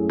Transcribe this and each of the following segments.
Hi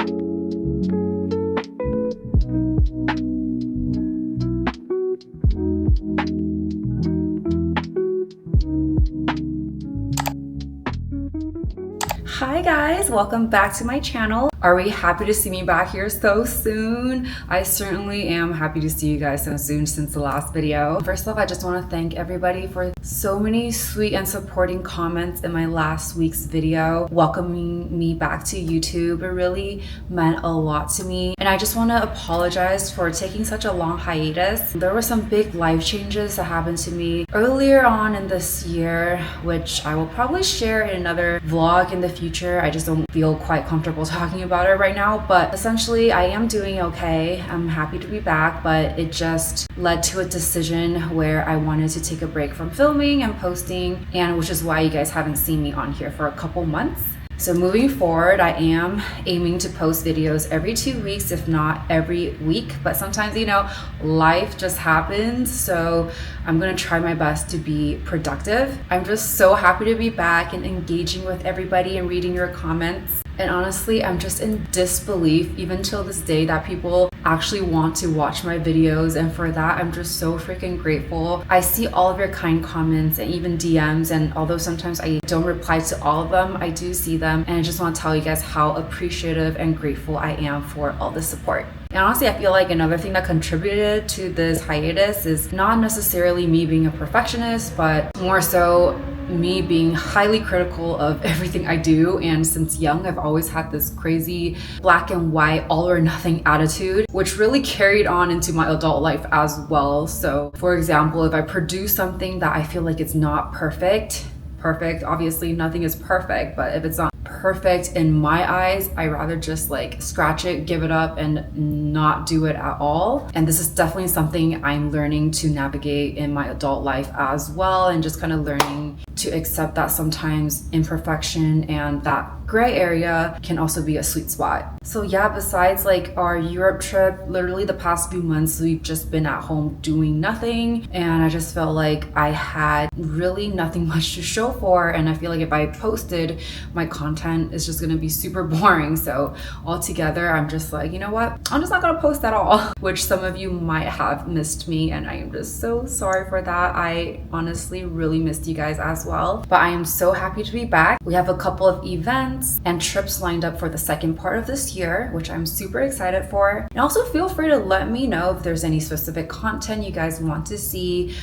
guys, welcome back to my channel. Are we happy to see me back here so soon? I certainly am happy to see you guys so soon since the last video. First off, I just want to thank everybody for so many sweet and supporting comments in my last week's video welcoming me back to YouTube. It really meant a lot to me, and I just want to apologize for taking such a long hiatus. There were some big life changes that happened to me earlier on in this year, which I will probably share in another vlog in the future. I just don't feel quite comfortable talking about it right now, but essentially I am doing okay. I'm happy to be back, but it just led to a decision where I wanted to take a break from filming and posting, and which is why you guys haven't seen me on here for a couple months. So moving forward, I am aiming to post videos every 2 weeks, if not every week. But sometimes, you know, life just happens. So I'm gonna try my best to be productive. I'm just so happy to be back and engaging with everybody and reading your comments. And honestly, I'm just in disbelief even till this day that people actually want to watch my videos. And for that, I'm just so freaking grateful. I see all of your kind comments and even DMs. And although sometimes I don't reply to all of them, I do see them. And I just want to tell you guys how appreciative and grateful I am for all the support. And honestly, I feel like another thing that contributed to this hiatus is not necessarily me being a perfectionist, but more so me being highly critical of everything I do. And since young, I've always had this crazy black and white, all or nothing attitude, which really carried on into my adult life as well. So for example, if I produce something that I feel like it's not perfect, obviously nothing is perfect, but if it's not perfect in my eyes, I rather just like scratch it, give it up, and not do it at all. And this is definitely something I'm learning to navigate in my adult life as well, and just kind of learning to accept that sometimes imperfection and that gray area can also be a sweet spot. So yeah, besides like our Europe trip, literally the past few months we've just been at home doing nothing, and I just felt like I had really nothing much to show for, and I feel like if I posted, my content is just gonna be super boring. So altogether, I'm just like, you know what, I'm just not gonna post at all, which some of you might have missed me, and I am just so sorry for that. I honestly really missed you guys as well, but I am so happy to be back. We have a couple of events and trips lined up for the second part of this year, which I'm super excited for. And also feel free to let me know if there's any specific content you guys want to see.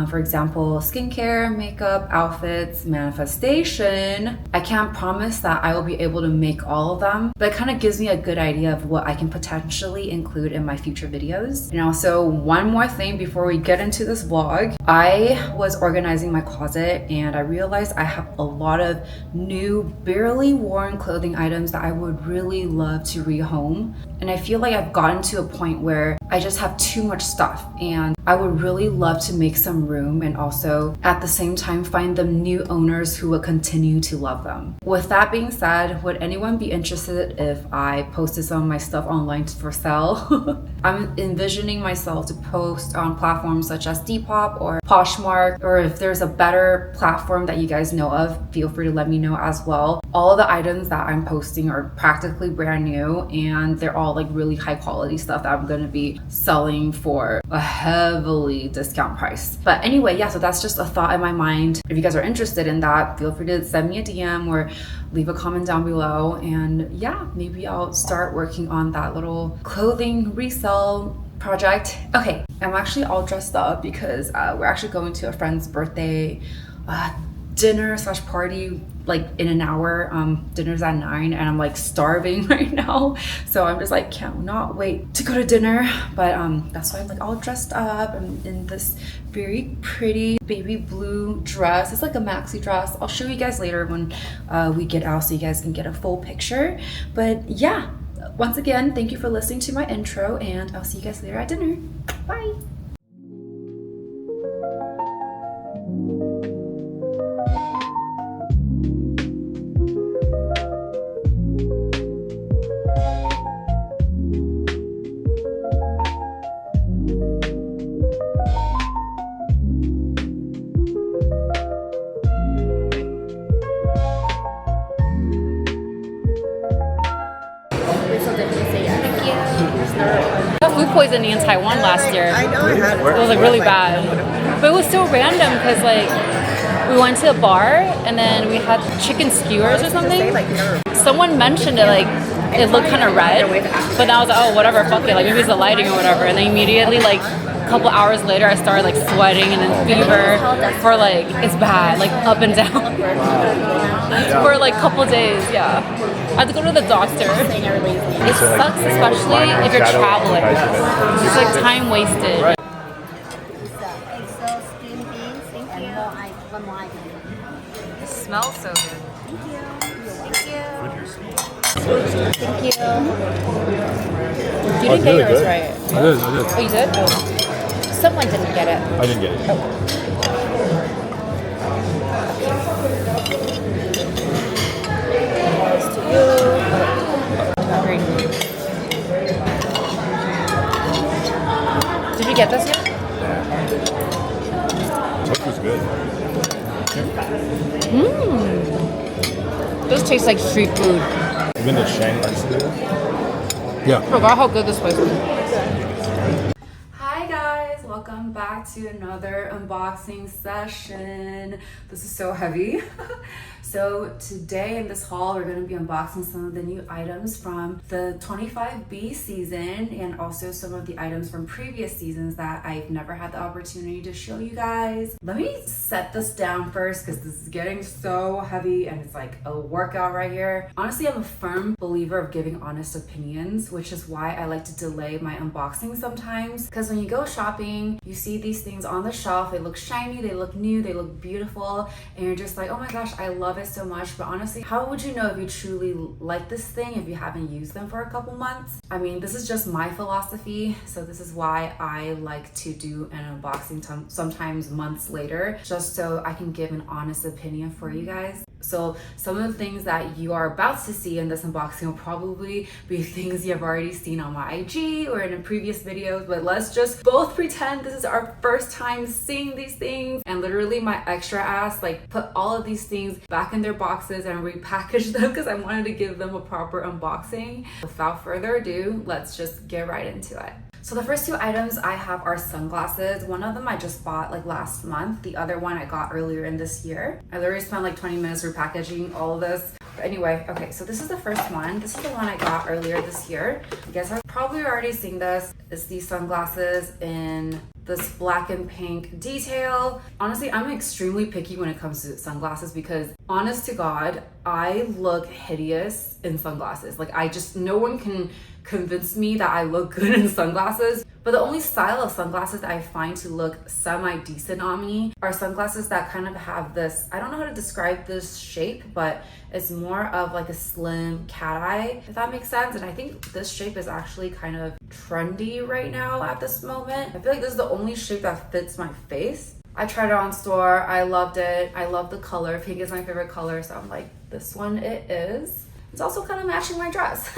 For example, skincare, makeup, outfits, manifestation. I can't promise that I will be able to make all of them, but it kind of gives me a good idea of what I can potentially include in my future videos. And also one more thing before we get into this vlog, I was organizing my closet and I realized I have a lot of new, barely worn clothing items that I would really love to rehome. And I feel like I've gotten to a point where I just have too much stuff, and I would really love to make some room and also at the same time find them new owners who will continue to love them. With that being said, would anyone be interested if I posted some of my stuff online for sale? I'm envisioning myself to post on platforms such as Depop or Poshmark, or if there's a better platform that you guys know of, feel free to let me know as well. All of the items that I'm posting are practically brand new, and they're all like really high quality stuff that I'm going to be selling for a heavily discount price. But anyway, yeah, so that's just a thought in my mind. If you guys are interested in that, feel free to send me a DM or leave a comment down below, and yeah, maybe I'll start working on that little clothing resale project. Okay, I'm actually all dressed up because we're actually going to a friend's birthday dinner slash party like in an hour. Dinner's at 9 and I'm like starving right now, so I'm just like cannot wait to go to dinner. But that's why I'm like all dressed up. I'm in this very pretty baby blue dress. It's like a maxi dress. I'll show you guys later when we get out so you guys can get a full picture. But yeah, once again, thank you for listening to my intro, and I'll see you guys later at dinner. Bye. I got food poisoning in Taiwan last year. I know I had It was like really bad. But it was so random because like we went to a bar and then we had chicken skewers or something. Someone mentioned it like it looked kind of red, but then I was like, oh whatever, fuck it, like maybe it's the lighting or whatever. And then immediately like a couple hours later I started like sweating and then fever for like it's bad, like up and down for like a couple days. Yeah, I had to go to the doctor. It sucks, especially if you're traveling. It's like time wasted. It smells so good. Thank you. You didn't get yours right. I did. Oh, you did? Someone didn't get it. I didn't get it. This to you. Did you get this yet? This was good. This tastes like street food. You been to Chang recently? Yeah. I forgot how good this place is. Hi guys, welcome back to another unboxing session. This is so heavy. So today in this haul, we're going to be unboxing some of the new items from the 25B season and also some of the items from previous seasons that I've never had the opportunity to show you guys. Let me set this down first because this is getting so heavy and it's like a workout right here. Honestly, I'm a firm believer of giving honest opinions, which is why I like to delay my unboxing sometimes, because when you go shopping, you see these things on the shelf, they look shiny, they look new, they look beautiful, and you're just like, oh my gosh, I love it so much. But honestly, how would you know if you truly like this thing if you haven't used them for a couple months? I mean, this is just my philosophy, so this is why I like to do an unboxing sometimes months later, just so I can give an honest opinion for you guys. So some of the things that you are about to see in this unboxing will probably be things you have already seen on my IG or in previous videos, but let's just both pretend this is our first time seeing these things, and literally my extra ass like put all of these things back in their boxes and repackage them because I wanted to give them a proper unboxing. Without further ado, let's just get right into it. So the first two items I have are sunglasses. One of them I just bought like last month. The other one I got earlier in this year. I literally spent like 20 minutes repackaging all of this. But anyway, okay, so this is the first one. This is the one I got earlier this year. You guys have probably already seen this. It's these sunglasses in this black and pink detail. Honestly, I'm extremely picky when it comes to sunglasses because honest to God, I look hideous in sunglasses. Like no one can convince me that I look good in sunglasses. But the only style of sunglasses that I find to look semi-decent on me are sunglasses that kind of have this, I don't know how to describe this shape, but it's more of like a slim cat eye, if that makes sense. And I think this shape is actually kind of trendy right now at this moment. I feel like this is the only shape that fits my face. I tried it on store, I loved it. I love the color, pink is my favorite color, so I'm like, this one it is. It's also kind of matching my dress.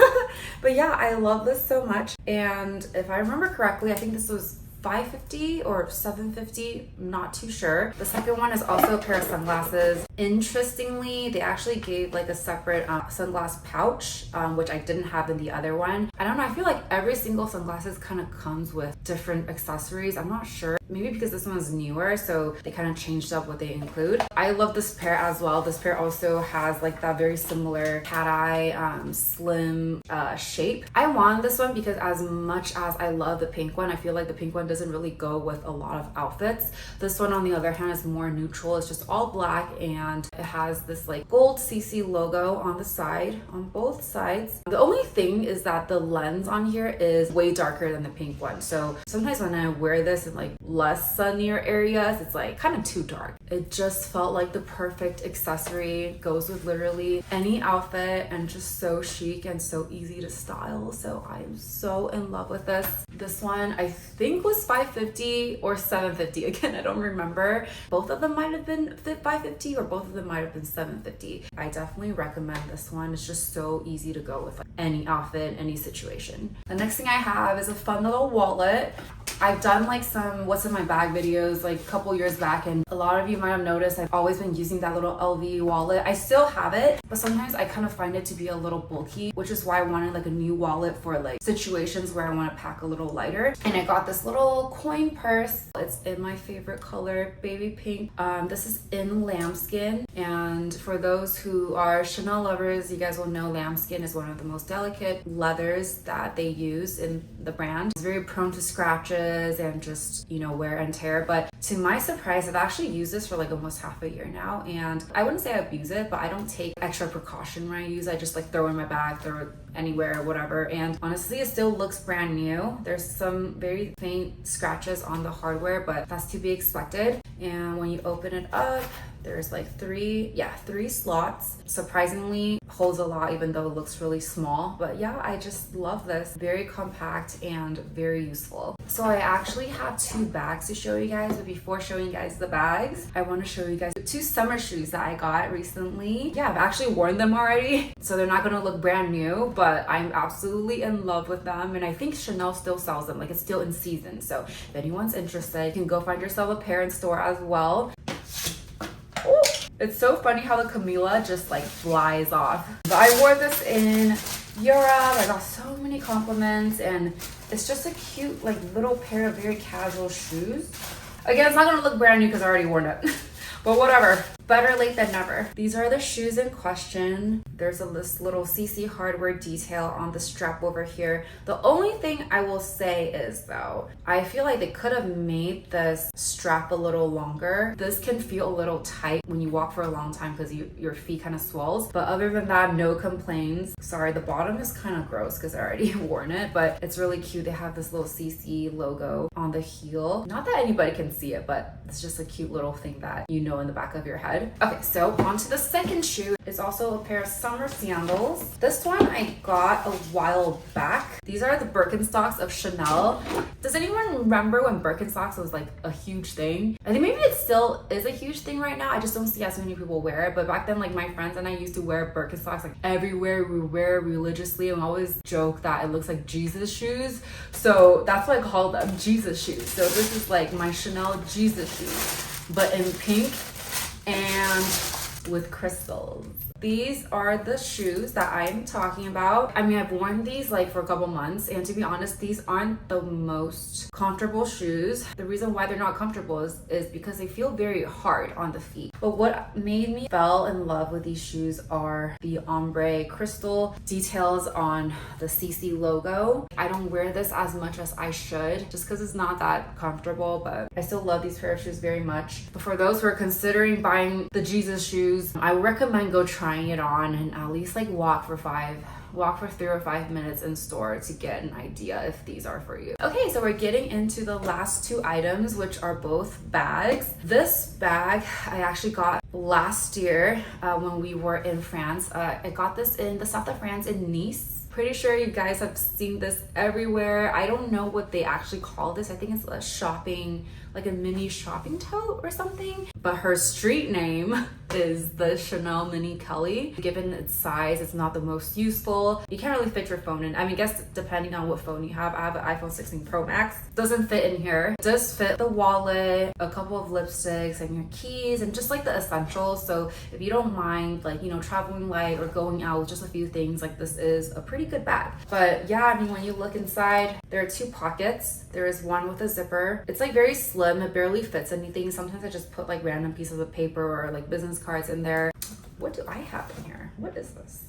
But yeah, I love this so much. And if I remember correctly, I think this was $550 or $750, not too sure. The second one is also a pair of sunglasses. Interestingly, they actually gave like a separate sunglass pouch, which I didn't have in the other one. I don't know, I feel like every single sunglasses kind of comes with different accessories. I'm not sure. Maybe because this one's newer, so they kind of changed up what they include. I love this pair as well. This pair also has like that very similar cat eye, slim shape. I want this one because as much as I love the pink one, I feel like the pink one doesn't really go with a lot of outfits. This one on the other hand is more neutral. It's just all black and it has this like gold CC logo on the side, on both sides. The only thing is that the lens on here is way darker than the pink one. So sometimes when I wear this in like less sunnier areas, it's like kind of too dark. It just felt like the perfect accessory. Goes with literally any outfit and just so chic and so easy to style. So I am so in love with this. This one I think was $550 or $750. Again, I don't remember. Both of them might have been $550 or both of them might have been $750. I definitely recommend this one. It's just so easy to go with like any outfit, any situation. The next thing I have is a fun little wallet. I've done like some what's in my bag videos like a couple years back, and a lot of you might have noticed I've always been using that little LV wallet. I still have it, but sometimes I kind of find it to be a little bulky, which is why I wanted like a new wallet for like situations where I want to pack a little lighter. And I got this little coin purse. It's in my favorite color, baby pink. This is in lambskin, and for those who are Chanel lovers, you guys will know lambskin is one of the most delicate leathers that they use in the brand. It's very prone to scratches and just, you know, wear and tear. But to my surprise, I've actually used this for like almost half a year now, and I wouldn't say I abuse it, but I don't take extra precaution when I use it. I just like throw it in my bag, throw it anywhere or whatever, and honestly it still looks brand new. There's some very faint scratches on the hardware, but that's to be expected. And when you open it up, there's like three slots. Surprisingly holds a lot, even though it looks really small. But yeah, I just love this. Very compact and very useful. So I actually have two bags to show you guys, but before showing you guys the bags, I want to show you guys two summer shoes that I got recently. Yeah, I've actually worn them already, so they're not gonna look brand new, but I'm absolutely in love with them, and I think Chanel still sells them, like it's still in season. So if anyone's interested, you can go find yourself a pair in store as well. Oh, it's so funny how the Camila just like flies off. But I wore this in Europe. I got so many compliments, and it's just a cute like little pair of very casual shoes. Again, it's not gonna look brand new because I already worn it. But whatever, better late than never. These are the shoes in question. There's this little CC hardware detail on the strap over here. The only thing I will say is though, I feel like they could have made this strap a little longer. This can feel a little tight when you walk for a long time because your feet kind of swells. But other than that, no complaints. Sorry, the bottom is kind of gross because I already worn it, but it's really cute. They have this little CC logo on the heel. Not that anybody can see it, but it's just a cute little thing that you know in the back of your head. Okay, so on to the second shoe. It's also a pair of summer sandals. This one I got a while back. These are the Birkenstocks of Chanel. Does anyone remember when Birkenstocks was like a huge thing? I think maybe it still is a huge thing right now. I just don't see as many people wear it. But back then, like my friends and I used to wear Birkenstocks like everywhere. We wear religiously, and we always joke that it looks like Jesus shoes. So that's what I call them, Jesus shoes. So this is like my Chanel Jesus shoes, but in pink and with crystals. These are the shoes that I'm talking about. I mean, I've worn these like for a couple months, and to be honest, these aren't the most comfortable shoes. The reason why they're not comfortable is because they feel very hard on the feet. But what made me fall in love with these shoes are the ombre crystal details on the CC logo. I don't wear this as much as I should just because it's not that comfortable, but I still love these pair of shoes very much. But for those who are considering buying the Jesus shoes, I would recommend go trying it on and at least like walk for 3 or 5 minutes in store to get an idea if these are for you. Okay, so we're getting into the last two items, which are both bags. This bag I actually got last year when we were in France. I got this in the south of France in Nice. Pretty sure you guys have seen this everywhere. I don't know what they actually call this. I think it's a shopping, like a mini shopping tote or something. But her street name is the Chanel Mini Kelly. Given its size, it's not the most useful. You can't really fit your phone in. I mean, I guess depending on what phone you have. I have an iPhone 16 Pro Max. Doesn't fit in here. It does fit the wallet, a couple of lipsticks, and your keys, and just like the essentials. So if you don't mind, like, you know, traveling light or going out with just a few things, like this is a pretty good bag. But yeah, I mean, when you look inside, there are two pockets. There is one with a zipper. It's like very slim. It barely fits anything. Sometimes I just put like random pieces of paper or like business cards in there. What do I have in here? What is this?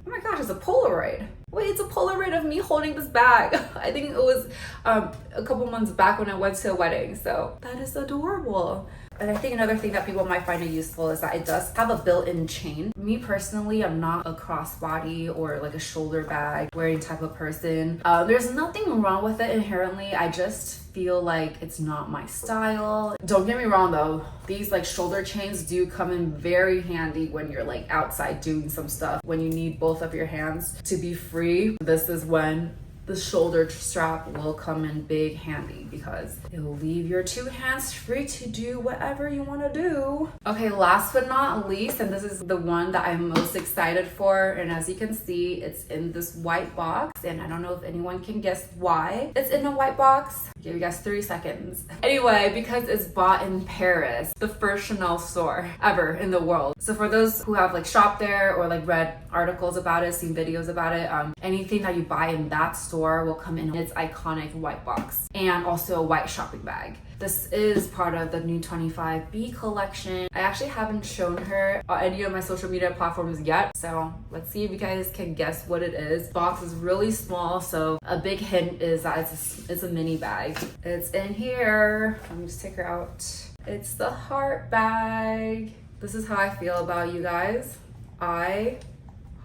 Oh my gosh, it's a Polaroid. Wait, it's a Polaroid of me holding this bag. I think it was a couple months back when I went to a wedding. So that is adorable. And I think another thing that people might find it useful is that it does have a built-in chain. Me personally, I'm not a crossbody or like a shoulder bag wearing type of person. There's nothing wrong with it inherently. I just feel like it's not my style. Don't get me wrong though, these like shoulder chains do come in very handy when you're like outside doing some stuff, when you need both of your hands to be free. This is when the shoulder strap will come in big handy because it will leave your 2 hands free to do whatever you want to do. Okay, last but not least, and this is the one that I'm most excited for, and as you can see, it's in this white box, and I don't know if anyone can guess why it's in a white box. I'll give you guys 3 seconds. Anyway, because it's bought in Paris, the first Chanel store ever in the world. So for those who have like shopped there or like read articles about it, seen videos about it, anything that you buy in that store will come in its iconic white box and also a white shopping bag. This is part of the new 25B collection. I actually haven't shown her on any of my social media platforms yet, so let's see if you guys can guess what it is. The box is really small, so a big hint is that it's a mini bag. It's in here. Let me just take her out. It's the heart bag. This is how I feel about you guys. I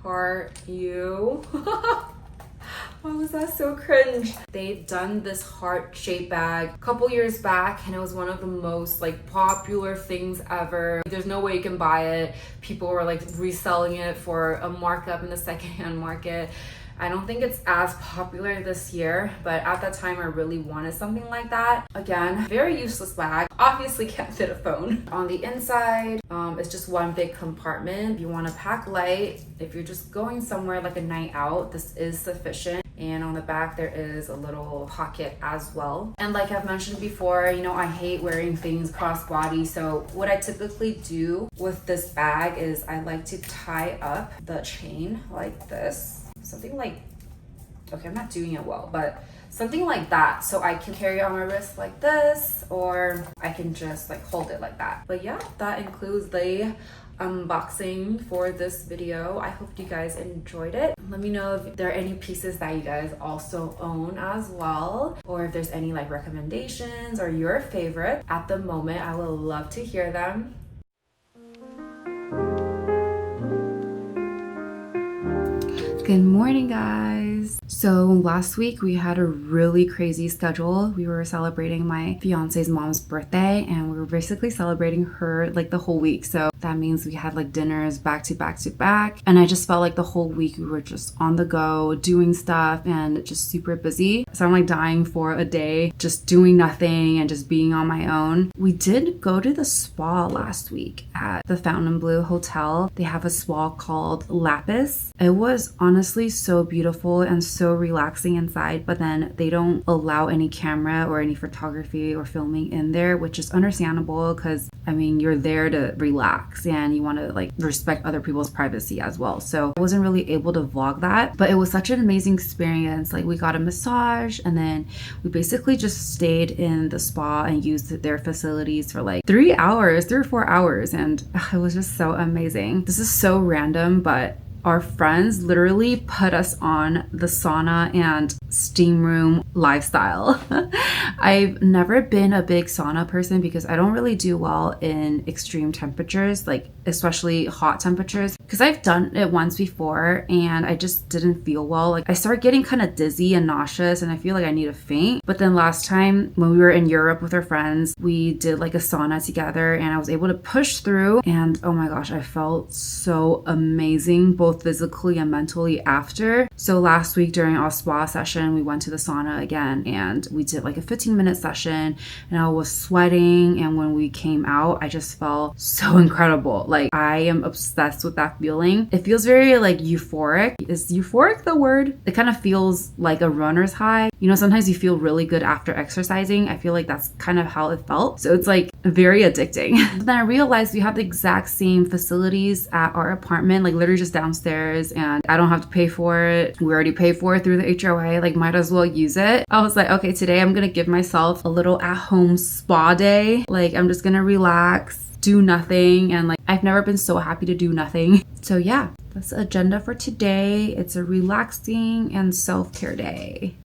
heart you. Why was that so cringe? They've done this heart-shaped bag a couple years back, and it was one of the most like popular things ever. There's no way you can buy it. People were like reselling it for a markup in the secondhand market. I don't think it's as popular this year, but at that time I really wanted something like that. Again, very useless bag. Obviously can't fit a phone. On the inside, it's just one big compartment. If you want to pack light, if you're just going somewhere like a night out, this is sufficient. And on the back there is a little pocket as well. And like I've mentioned before, you know, I hate wearing things crossbody, so what I typically do with this bag is I like to tie up the chain like this. Something like, okay, I'm not doing it well, but something like that, so I can carry it on my wrist like this, or I can just like hold it like that. But yeah, that includes the unboxing for this video. I hope you guys enjoyed it. Let me know if there are any pieces that you guys also own as well, or if there's any like recommendations or your favorite at the moment. I would love to hear them. Good morning, guys. So last week we had a really crazy schedule. We were celebrating my fiance's mom's birthday, and we were basically celebrating her like the whole week. So that means we had like dinners back to back to back, and I just felt like the whole week we were just on the go doing stuff and just super busy. So I'm like dying for a day just doing nothing and just being on my own. We did go to the spa last week at the Fontainebleau Hotel. They have a spa called Lapis. It was honestly so beautiful and so relaxing inside, but then they don't allow any camera or any photography or filming in there, which is understandable because I mean you're there to relax and you want to like respect other people's privacy as well. So I wasn't really able to vlog that, but it was such an amazing experience. Like we got a massage, and then we basically just stayed in the spa and used their facilities for like 3 or 4 hours, and it was just so amazing. This is so random, but our friends literally put us on the sauna and steam room lifestyle. I've never been a big sauna person because I don't really do well in extreme temperatures, like especially hot temperatures, because I've done it once before and I just didn't feel well. Like I started getting kind of dizzy and nauseous and I feel like I need to faint. But then last time when we were in Europe with our friends, we did like a sauna together and I was able to push through, and oh my gosh, I felt so amazing both physically and mentally after. So last week during our spa session, we went to the sauna again and we did like a 15-minute session, and I was sweating, and when we came out I just felt so incredible. Like I am obsessed with that feeling. It feels very like euphoric. Is euphoric the word? It kind of feels like a runner's high. You know, sometimes you feel really good after exercising. I feel like that's kind of how it felt. So it's like very addicting. But then I realized we have the exact same facilities at our apartment, like literally just downstairs, and I don't have to pay for it. We already pay for it through the HOA, like might as well use it. I was like, okay, today I'm gonna give myself a little at-home spa day. Like I'm just gonna relax, do nothing, and like I've never been so happy to do nothing. So yeah, that's the agenda for today. It's a relaxing and self-care day.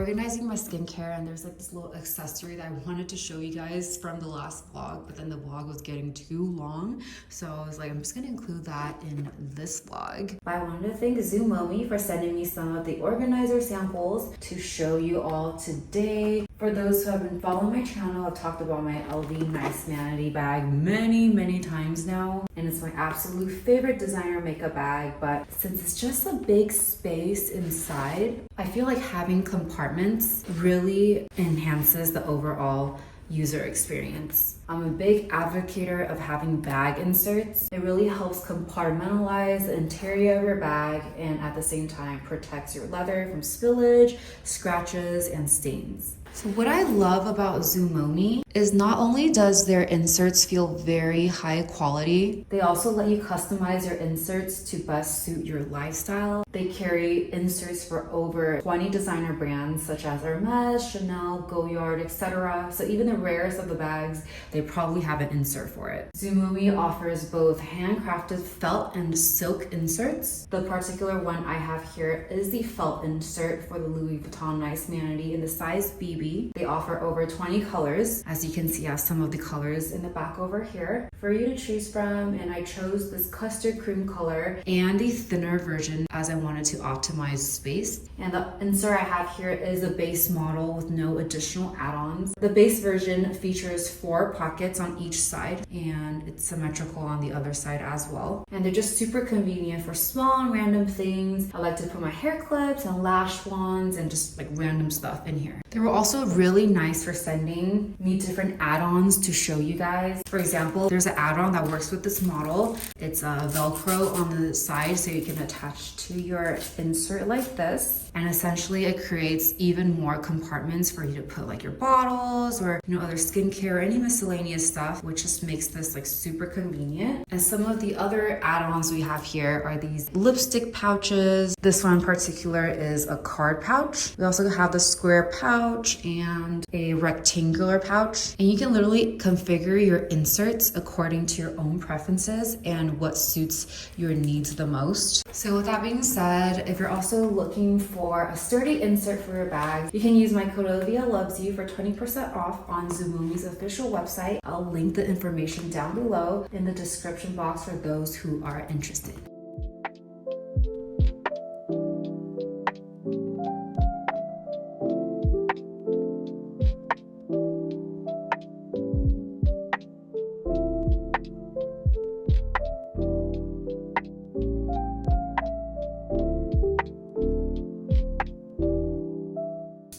organizing my skincare, and there's like this little accessory that I wanted to show you guys from the last vlog, but then the vlog was getting too long. So I was like, I'm just gonna include that in this vlog. But I wanted to thank Zoomoni for sending me some of the organizer samples to show you all today. For those who have been following my channel, I've talked about my LV Nice Vanity bag many times now, and it's my absolute favorite designer makeup bag. But since it's just a big space inside, I feel like having compartments really enhances the overall user experience. I'm a big advocate of having bag inserts. It really helps compartmentalize the interior of your bag and at the same time protects your leather from spillage, scratches, and stains. So what I love about Zoomoni is not only does their inserts feel very high quality, they also let you customize your inserts to best suit your lifestyle. They carry inserts for over 20 designer brands such as Hermes, Chanel, Goyard, etc. So even the rarest of the bags, they probably have an insert for it. Zoomoni offers both handcrafted felt and silk inserts. The particular one I have here is the felt insert for the Louis Vuitton Nice Vanity in the size BB. They offer over 20 colors. As you can see, I have some of the colors in the back over here for you to choose from, and I chose this custard cream color and the thinner version as I wanted to optimize space. And the insert I have here is a base model with no additional add-ons. The base version features 4 pockets on each side, and it's symmetrical on the other side as well. And they're just super convenient for small and random things. I like to put my hair clips and lash wands and just like random stuff in here. They were also really nice for sending me different add-ons to show you guys. For example, there's an add-on that works with this model. It's a Velcro on the side so you can attach to your insert like this. And essentially it creates even more compartments for you to put like your bottles or other skincare or any miscellaneous stuff, which just makes this like super convenient. And some of the other add-ons we have here are these lipstick pouches. This one in particular is a card pouch. We also have the square pouch and a rectangular pouch. And you can literally configure your inserts according to your own preferences and what suits your needs the most. So with that being said, if you're also looking for a sturdy insert for your bags, you can use my code Olivia Loves You for 20% off on Zoomoni's official website. I'll link the information down below in the description box for those who are interested.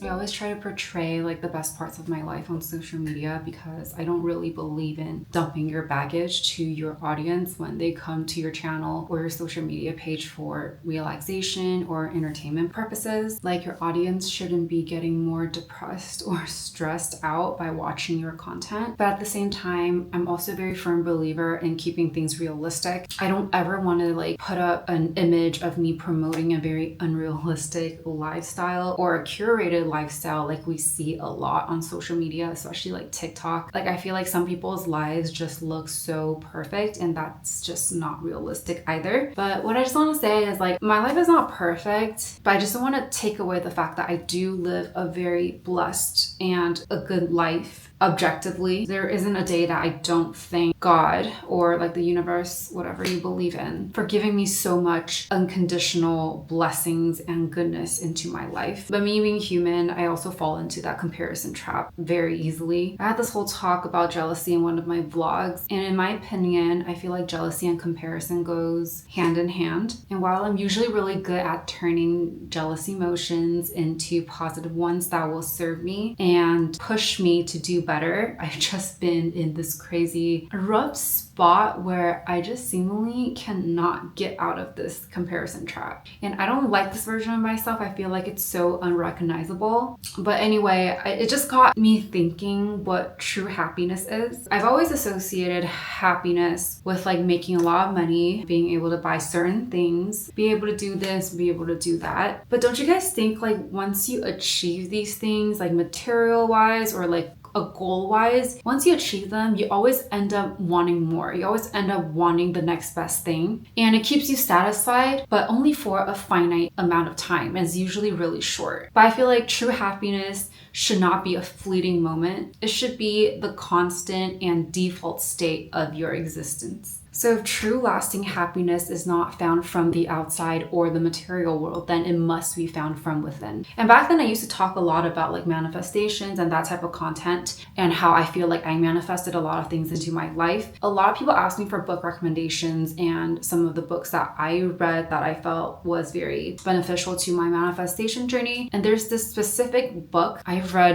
I always try to portray like the best parts of my life on social media because I don't really believe in dumping your baggage to your audience when they come to your channel or your social media page for relaxation or entertainment purposes. Like, your audience shouldn't be getting more depressed or stressed out by watching your content. But at the same time, I'm also a very firm believer in keeping things realistic. I don't ever want to like put up an image of me promoting a very unrealistic lifestyle or a curated lifestyle like we see a lot on social media, especially like TikTok. Like, I feel like some people's lives just look so perfect, and that's just not realistic either. But what I just want to say is, like, my life is not perfect, but I just don't want to take away the fact that I do live a very blessed and a good life. Objectively, there isn't a day that I don't thank God or like the universe, whatever you believe in, for giving me so much unconditional blessings and goodness into my life. But me being human, I also fall into that comparison trap very easily. I had this whole talk about jealousy in one of my vlogs, and in my opinion, I feel like jealousy and comparison goes hand in hand. And while I'm usually really good at turning jealous emotions into positive ones that will serve me and push me to do better, I've just been in this crazy rough spot where I just seemingly cannot get out of this comparison trap. And I don't like this version of myself. I feel like it's so unrecognizable. But anyway, it just got me thinking what true happiness is. I've always associated happiness with like making a lot of money, being able to buy certain things, be able to do this, be able to do that. But don't you guys think like once you achieve these things, like material wise or like a goal wise, once you achieve them, you always end up wanting more. You always end up wanting the next best thing. And it keeps you satisfied, but only for a finite amount of time. And it's usually really short. But I feel like true happiness should not be a fleeting moment. It should be the constant and default state of your existence. So if true lasting happiness is not found from the outside or the material world, then it must be found from within. And back then I used to talk a lot about like manifestations and that type of content and how I feel like I manifested a lot of things into my life. A lot of people ask me for book recommendations and some of the books that I read that I felt was very beneficial to my manifestation journey. And there's this specific book I've read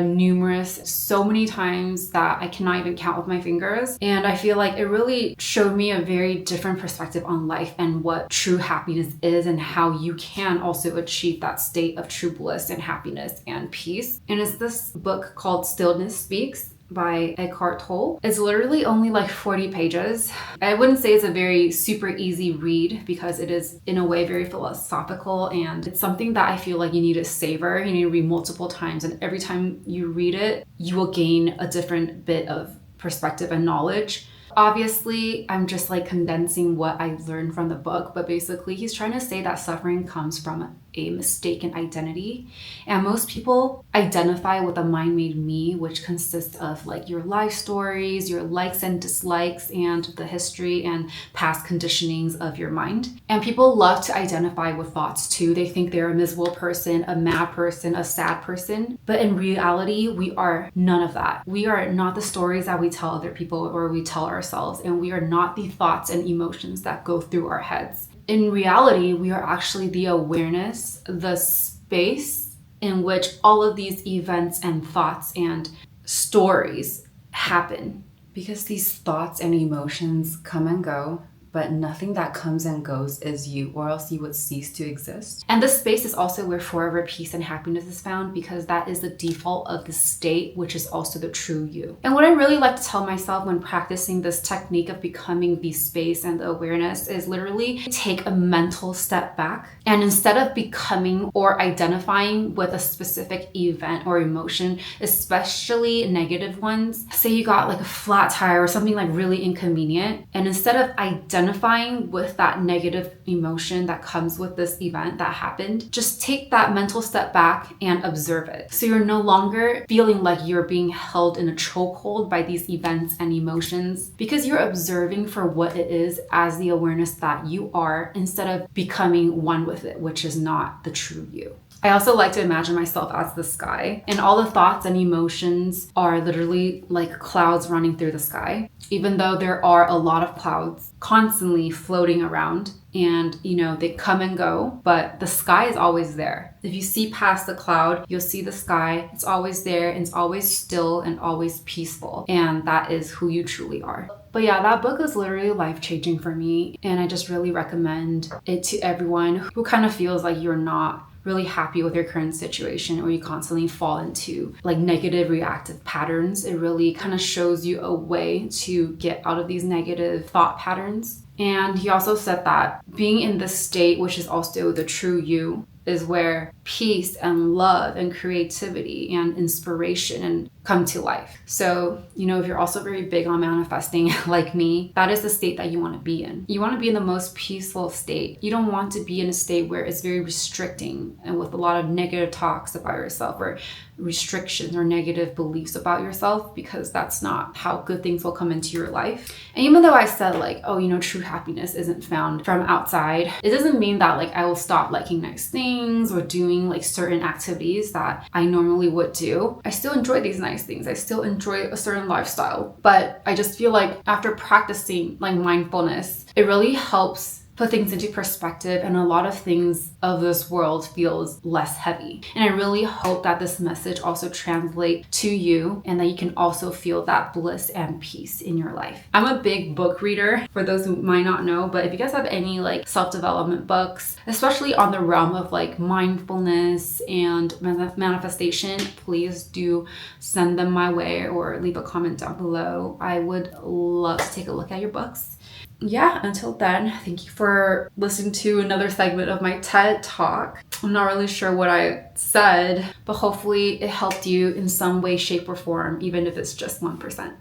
so many times that I cannot even count with my fingers. And I feel like it really showed me a very different perspective on life and what true happiness is and how you can also achieve that state of true bliss and happiness and peace. And it's this book called Stillness Speaks by Eckhart Tolle. It's literally only like 40 pages. I wouldn't say it's a very super easy read because it is in a way very philosophical, and it's something that I feel like you need to savor. You need to read multiple times, and every time you read it, you will gain a different bit of perspective and knowledge. Obviously, I'm just like condensing what I learned from the book, but basically he's trying to say that suffering comes from a mistaken identity. And most people identify with a mind-made me, which consists of like your life stories, your likes and dislikes, and the history and past conditionings of your mind. And people love to identify with thoughts too. They think they're a miserable person, a mad person, a sad person. But in reality, we are none of that. We are not the stories that we tell other people or we tell ourselves, and we are not the thoughts and emotions that go through our heads. In reality, we are actually the awareness, the space in which all of these events and thoughts and stories happen. Because these thoughts and emotions come and go, but nothing that comes and goes is you, or else you would cease to exist. And this space is also where forever peace and happiness is found, because that is the default of the state, which is also the true you. And what I really like to tell myself when practicing this technique of becoming the space and the awareness is literally take a mental step back. And instead of becoming or identifying with a specific event or emotion, especially negative ones, say you got like a flat tire or something like really inconvenient, and instead of identifying with that negative emotion that comes with this event that happened, just take that mental step back and observe it. So you're no longer feeling like you're being held in a chokehold by these events and emotions, because you're observing for what it is as the awareness that you are, instead of becoming one with it, which is not the true you. I also like to imagine myself as the sky, and all the thoughts and emotions are literally like clouds running through the sky. Even though there are a lot of clouds constantly floating around, and they come and go, but the sky is always there. If you see past the cloud, you'll see the sky. It's always there, and it's always still and always peaceful, and that is who you truly are. But yeah, that book is literally life-changing for me, and I just really recommend it to everyone who kind of feels like you're not really happy with your current situation, or you constantly fall into like negative reactive patterns. It really kind of shows you a way to get out of these negative thought patterns. And he also said that being in this state, which is also the true you, is where peace and love and creativity and inspiration and come to life. So, if you're also very big on manifesting like me, that is the state that you want to be in. You want to be in the most peaceful state. You don't want to be in a state where it's very restricting and with a lot of negative talks about yourself, or restrictions or negative beliefs about yourself, because that's not how good things will come into your life. And even though I said true happiness isn't found from outside, it doesn't mean that I will stop liking nice things or doing certain activities that I normally would do. I still enjoy these nice things. I still enjoy a certain lifestyle, but I just feel like after practicing mindfulness, it really helps put things into perspective, and a lot of things of this world feels less heavy. And I really hope that this message also translates to you, and that you can also feel that bliss and peace in your life. I'm a big book reader, for those who might not know, but if you guys have any self-development books, especially on the realm of mindfulness and manifestation, please do send them my way or leave a comment down below. I would love to take a look at your books. yeah, until then, thank you for listening to another segment of my TED Talk. I'm not really sure what I said, but hopefully it helped you in some way, shape, or form, even if it's just 1%.